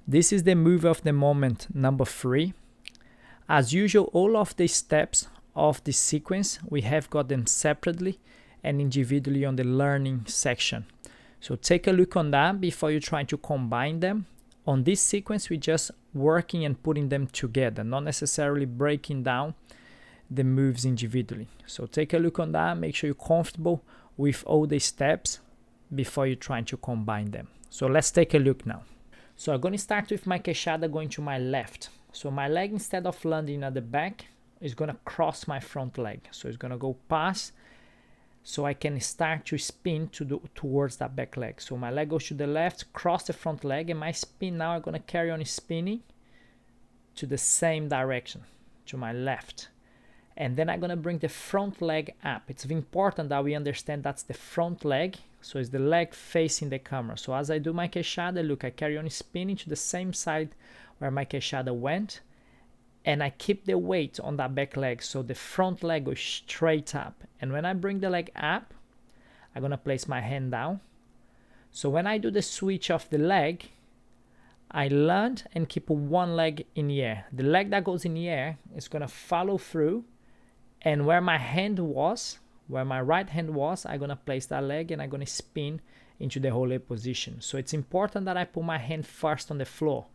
This is the move of the moment number 3. As usual, all of the steps of this sequence, we have got them separately and individually on the learning section. So take a look on that before you try to combine them. On this sequence, we're just working and putting them together, not necessarily breaking down the moves individually. So take a look on that, make sure you're comfortable with all the steps before you're trying to combine them. So let's take a look now. So I'm going to start with my queixada going to my left. So my leg, instead of landing at the back, is going to cross my front leg. So it's going to go past, so I can start to spin towards that back leg. So my leg goes to the left, cross the front leg, and my spin now I'm going to carry on spinning to the same direction, to my left. And then I'm going to bring the front leg up. It's important that we understand that's the front leg. So it's the leg facing the camera. So as I do my queixada, look, I carry on spinning to the same side where my queixada went. And I keep the weight on that back leg. So the front leg goes straight up. And when I bring the leg up, I'm going to place my hand down. So when I do the switch of the leg, I land and keep one leg in the air. The leg that goes in the air is going to follow through. And where my hand was, where my right hand was, I'm going to place that leg and I'm going to spin into the Rolê position. So it's important that I put my hand first on the floor,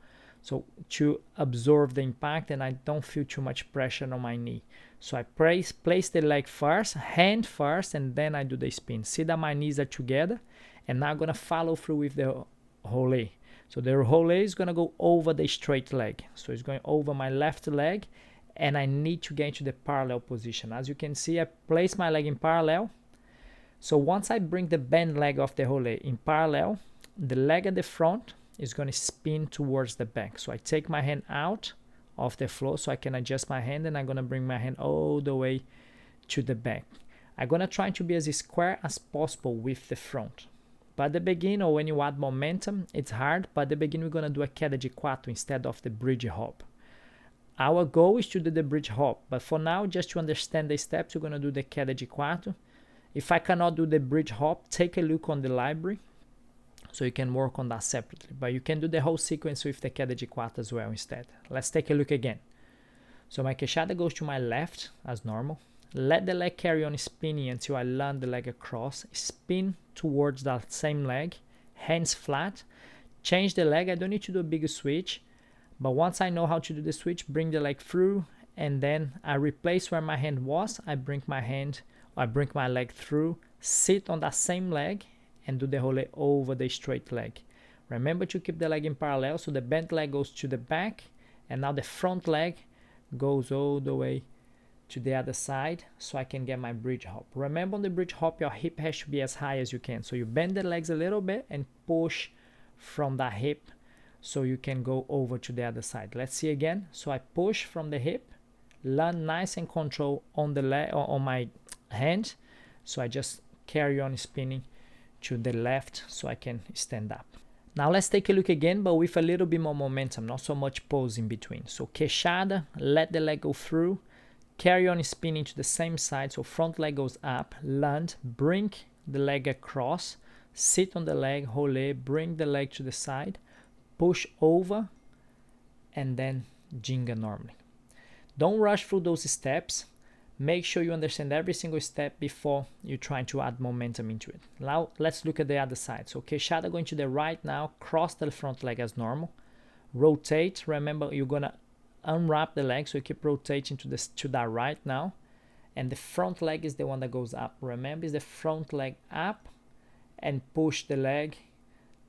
so to absorb the impact and I don't feel too much pressure on my knee. So I place the leg first, hand first, and then I do the spin. See that my knees are together, and now I'm going to follow through with the Rolê. So the Rolê is going to go over the straight leg. So it's going over my left leg, and I need to get into the parallel position. As you can see, I place my leg in parallel. So once I bring the bent leg of the Rolê in parallel, the leg at the front is going to spin towards the back. So I take my hand out of the floor so I can adjust my hand, and I'm going to bring my hand all the way to the back. I'm going to try to be as square as possible with the front. But at the beginning, or when you add momentum, it's hard, but at the beginning we're going to do a queda de quatro instead of the bridge hop. Our goal is to do the bridge hop, but for now, just to understand the steps, we're going to do the queda de quatro. If I cannot do the bridge hop, take a look on the library, so you can work on that separately. But you can do the whole sequence with the queda de quatro as well instead. Let's take a look again. So my queixada goes to my left as normal. Let the leg carry on spinning until I land the leg across. Spin towards that same leg, hands flat. Change the leg. I don't need to do a big switch. But once I know how to do the switch, bring the leg through, and then I replace where my hand was. I bring my leg through, sit on that same leg, and do the Rolê over the straight leg. Remember to keep the leg in parallel, so the bent leg goes to the back, and now the front leg goes all the way to the other side, so I can get my bridge hop. Remember, on the bridge hop, your hip has to be as high as you can. So you bend the legs a little bit and push from that hip, so you can go over to the other side. Let's see again. So I push from the hip, land nice and control on the leg, on my hand. So I just carry on spinning to the left so I can stand up. Now let's take a look again, but with a little bit more momentum, not so much pause in between. So queixada, let the leg go through, carry on spinning to the same side. So front leg goes up, land, bring the leg across, sit on the leg, Rolê, bring the leg to the side, push over, and then Ginga normally. Don't rush through those steps. Make sure you understand every single step before you try to add momentum into it. Now let's look at the other side. So queixada going to the right now, cross the front leg as normal. Rotate. Remember, you're gonna unwrap the leg, so you keep rotating to that right now. And the front leg is the one that goes up. Remember, it's the front leg up and push the leg,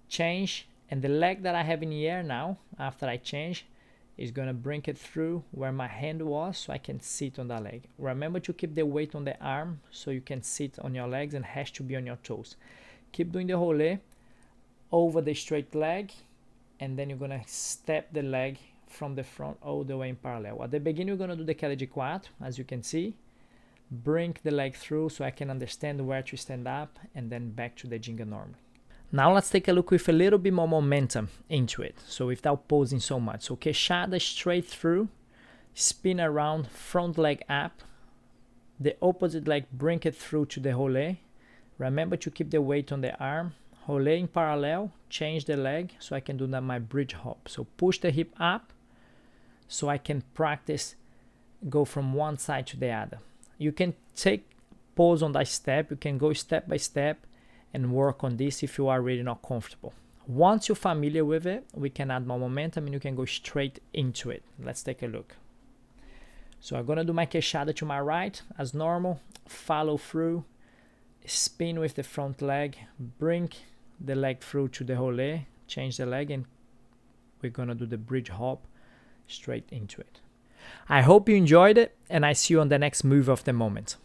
change, and the leg that I have in the air now, after I change, is going to bring it through where my hand was, so I can sit on that leg. Remember to keep the weight on the arm, so you can sit on your legs and has to be on your toes. Keep doing the Rolê over the straight leg, and then you're going to step the leg from the front all the way in parallel. At the beginning, you're going to do the queda de quatro, as you can see. Bring the leg through so I can understand where to stand up, and then back to the Ginga normally. Now let's take a look with a little bit more momentum into it, so without pausing so much. So queixada straight through, spin around, front leg up, the opposite leg bring it through to the Rolê. Remember to keep the weight on the arm, Rolê in parallel, change the leg so I can do my bridge hop. So push the hip up so I can practice go from one side to the other. You can take pause on that step, you can go step by step and work on this if you are really not comfortable. Once you're familiar with it, we can add more momentum and you can go straight into it. Let's take a look. So I'm gonna do my queixada to my right as normal, follow through, spin with the front leg, bring the leg through to the rolê, change the leg, and we're gonna do the bridge hop straight into it. I hope you enjoyed it, and I see you on the next move of the moment.